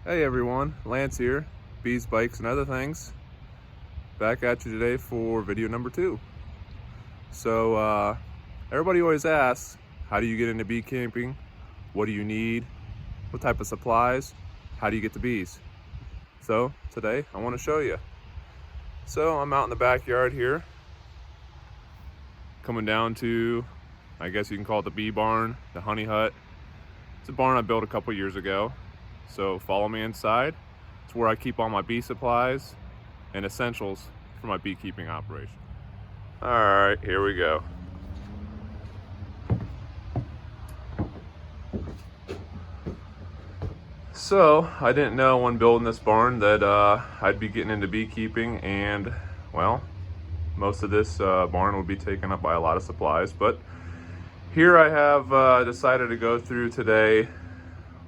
Hey everyone, Lance here, Bees, Bikes, and Other Things. Back at you today for video number 2. So, everybody always asks, how do you get into beekeeping? What do you need? What type of supplies? How do you get the bees? So, today I want to show you. So, I'm out in the backyard here, coming down to, I guess you can call it the bee barn, the honey hut. It's a barn I built a couple years ago. So follow me inside. It's where I keep all my bee supplies and essentials for my beekeeping operation. All right, here we go. So I didn't know when building this barn that I'd be getting into beekeeping, and well, most of this barn would be taken up by a lot of supplies, but here I have decided to go through today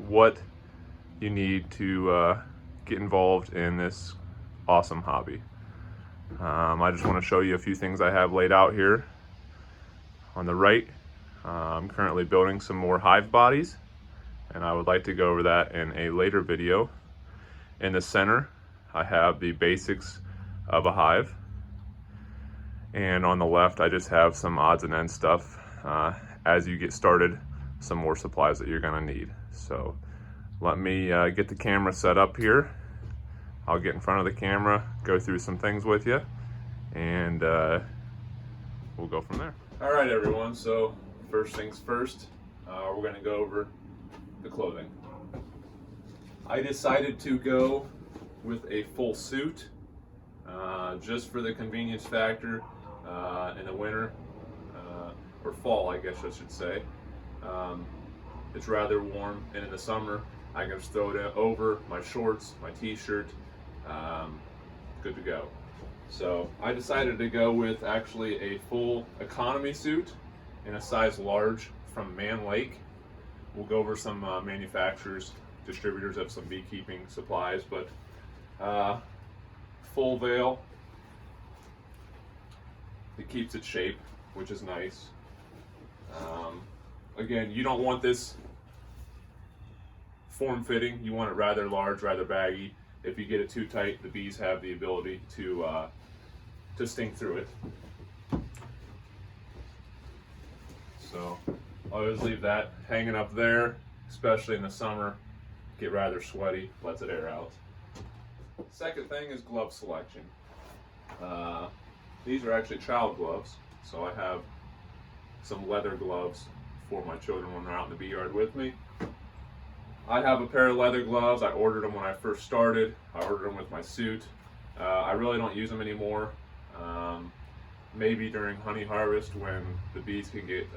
what you need to get involved in this awesome hobby. I just want to show you a few things I have laid out here. On the right, I'm currently building some more hive bodies, and I would like to go over that in a later video. In the center, I have the basics of a hive, and on the left, I just have some odds and ends stuff. As you get started, some more supplies that you're going to need. So let me get the camera set up here. I'll get in front of the camera, go through some things with you, and we'll go from there. All right, everyone. So first things first, we're going to go over the clothing. I decided to go with a full suit, just for the convenience factor in the winter, or fall, I guess I should say. It's rather warm, and in the summer, I can just throw it over my shorts, my t-shirt, good to go. So I decided to go with actually a full economy suit in a size large from Man Lake. We'll go over some manufacturers, distributors of some beekeeping supplies, but full veil. It keeps its shape, which is nice. Again, you don't want this form-fitting. You want it rather large, rather baggy. If you get it too tight, the bees have the ability to sting through it. So I always leave that hanging up there, especially in the summer. Get rather sweaty, lets it air out. Second thing is glove selection. These are actually child gloves, so I have some leather gloves for my children when they're out in the bee yard with me. I have a pair of leather gloves. I ordered them when I first started. I ordered them with my suit. I really don't use them anymore. Maybe during honey harvest when the bees can get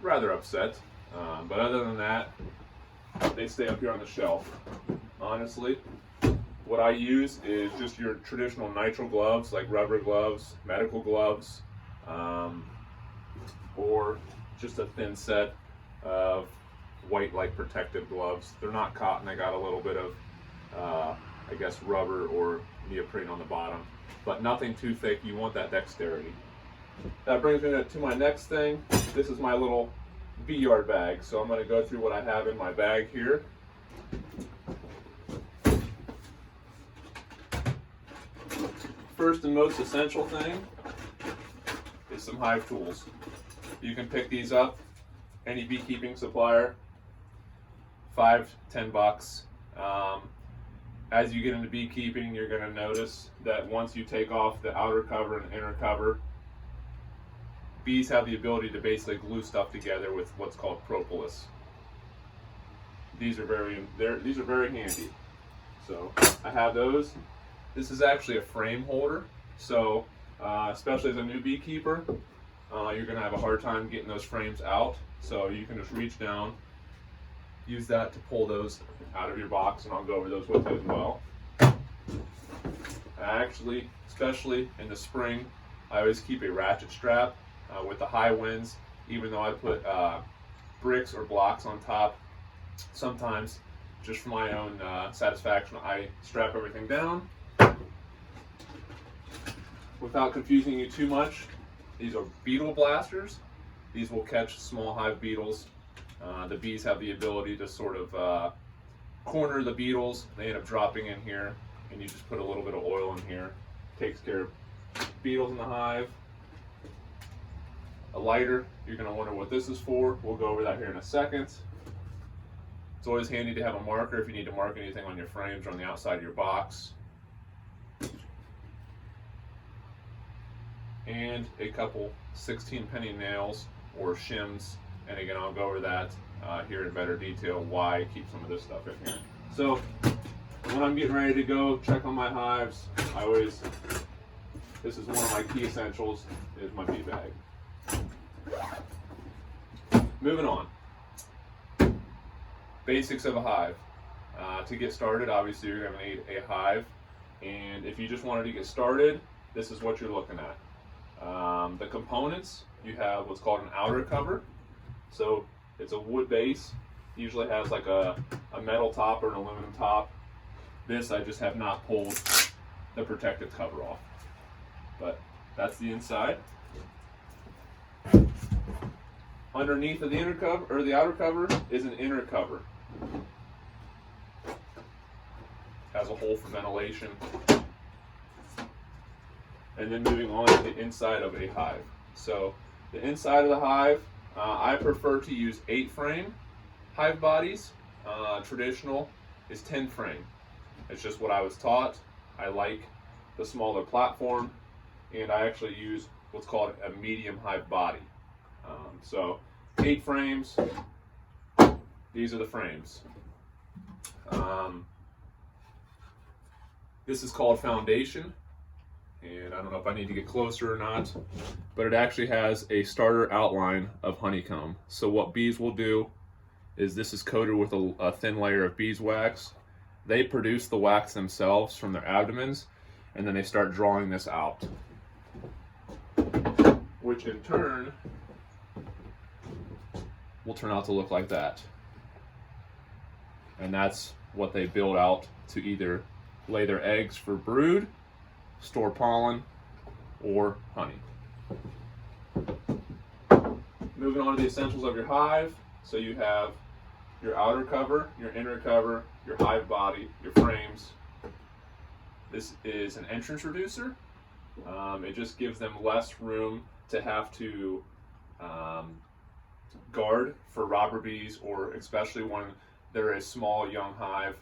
rather upset. But other than that, they stay up here on the shelf. Honestly, what I use is just your traditional nitrile gloves, like rubber gloves, medical gloves, or just a thin set of white like protective gloves. They're not cotton. They got a little bit of I guess rubber or neoprene on the bottom, but nothing too thick. You want that dexterity. That brings me to my next thing. This is my little bee yard bag, so I'm going to go through what I have in my bag here. First and most essential thing is some hive tools. You can pick these up any beekeeping supplier, $5-10. As you get into beekeeping, you're going to notice that once you take off the outer cover and inner cover, bees have the ability to basically glue stuff together with what's called propolis. These are very handy. So I have those. This is actually a frame holder, so especially as a new beekeeper, you're going to have a hard time getting those frames out. So you can just reach down, use that to pull those out of your box, and I'll go over those with you as well. Actually, especially in the spring, I always keep a ratchet strap. With the high winds, even though I put bricks or blocks on top, sometimes just for my own satisfaction, I strap everything down. Without confusing you too much, these are beetle blasters. These will catch small hive beetles. The bees have the ability to sort of corner the beetles. They end up dropping in here, and you just put a little bit of oil in here. Takes care of beetles in the hive. A lighter, you're going to wonder what this is for. We'll go over that here in a second. It's always handy to have a marker if you need to mark anything on your frames or on the outside of your box. And a couple 16-penny nails or shims, and again I'll go over that here in better detail, why I keep some of this stuff in here. So when I'm getting ready to go check on my hives, this is one of my key essentials, is my bee bag. Moving on. Basics of a hive. To get started, obviously you're going to need a hive, and if you just wanted to get started, this is what you're looking at. The components, you have what's called an outer cover. So it's a wood base, usually has like a metal top or an aluminum top. This I just have not pulled the protective cover off, but that's the inside. Underneath of the inner cover or the outer cover is an inner cover. Has a hole for ventilation. And then moving on to the inside of a hive. So the inside of the hive, I prefer to use 8-frame hive bodies. Traditional is 10-frame. It's just what I was taught. I like the smaller platform, and I actually use what's called a medium hive body. So 8 frames, these are the frames. This is called foundation, and I don't know if I need to get closer or not, but it actually has a starter outline of honeycomb. So what bees will do is, this is coated with a thin layer of beeswax. They produce the wax themselves from their abdomens, and then they start drawing this out, which in turn will turn out to look like that. And that's what they build out to either lay their eggs for brood, store pollen, or honey. Moving on to the essentials of your hive. So you have your outer cover, your inner cover, your hive body, your frames. This is an entrance reducer. It just gives them less room to have to guard for robber bees, or especially when they're a small young hive.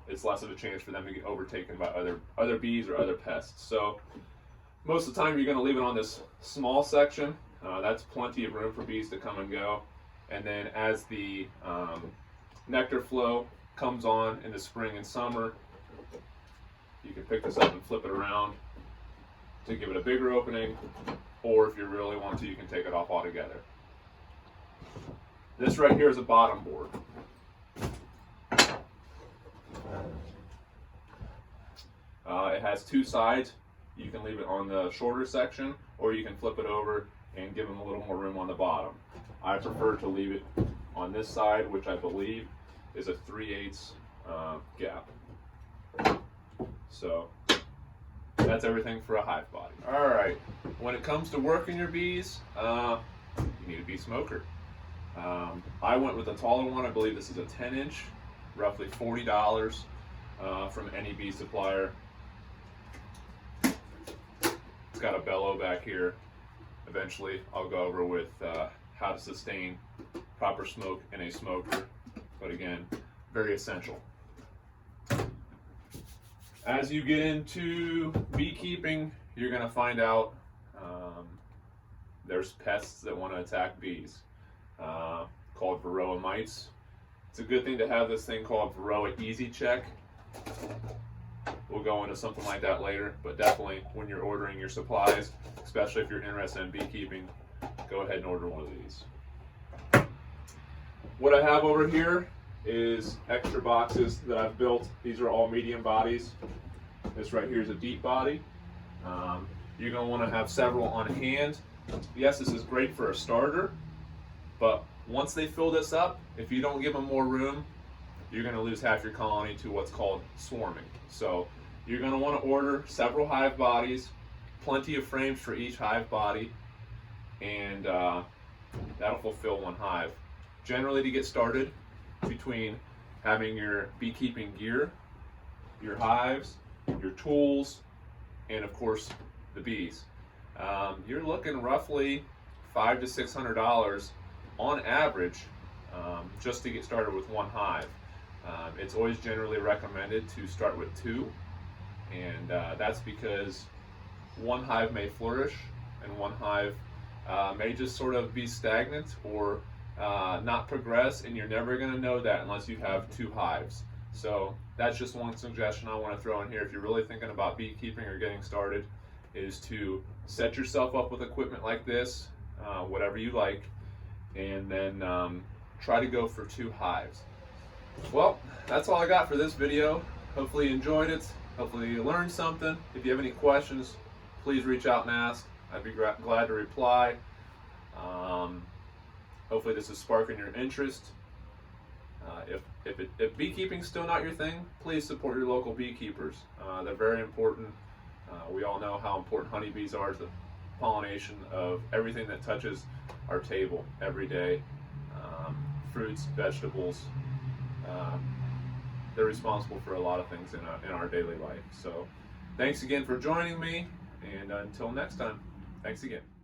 It's less of a chance for them to get overtaken by other bees or other pests. So most of the time you're going to leave it on this small section. That's plenty of room for bees to come and go. And then as the nectar flow comes on in the spring and summer, you can pick this up and flip it around to give it a bigger opening, or if you really want to, you can take it off altogether. This right here is a bottom board. It has 2 sides. You can leave it on the shorter section, or you can flip it over and give them a little more room on the bottom. I prefer to leave it on this side, which I believe is a 3/8 gap. So that's everything for a hive body. All right, when it comes to working your bees, you need a bee smoker. I went with a taller one. I believe this is a 10-inch, roughly $40 from any bee supplier. It's got a bellow back here. Eventually I'll go over with how to sustain proper smoke in a smoker, but again, very essential. As you get into beekeeping, you're going to find out there's pests that want to attack bees, called varroa mites. It's a good thing to have this thing called Varroa Easy Check. We'll go into something like that later, but definitely when you're ordering your supplies, especially if you're interested in beekeeping, go ahead and order one of these. What I have over here is extra boxes that I've built. These are all medium bodies. This right here is a deep body. You're going to want to have several on hand. Yes, this is great for a starter, but once they fill this up, if you don't give them more room, you're going to lose half your colony to what's called swarming. So you're going to want to order several hive bodies, plenty of frames for each hive body, and that'll fulfill one hive. Generally, to get started, between having your beekeeping gear, your hives, your tools, and of course the bees. You're looking roughly $500 to $600 on average just to get started with one hive. It's always generally recommended to start with two, and that's because one hive may flourish and one hive may just sort of be stagnant or not progress, and you're never going to know that unless you have two hives. So that's just one suggestion I want to throw in here if you're really thinking about beekeeping or getting started, is to set yourself up with equipment like this, whatever you like, and then try to go for two hives. Well, that's all I got for this video. Hopefully you enjoyed it. Hopefully you learned something. If you have any questions, please reach out and ask. I'd be glad to reply. Hopefully this is sparking your interest. If beekeeping's still not your thing, please support your local beekeepers. They're very important. We all know how important honeybees are to the pollination of everything that touches our table every day. Fruits, vegetables. They're responsible for a lot of things in our daily life. So thanks again for joining me, and until next time, thanks again.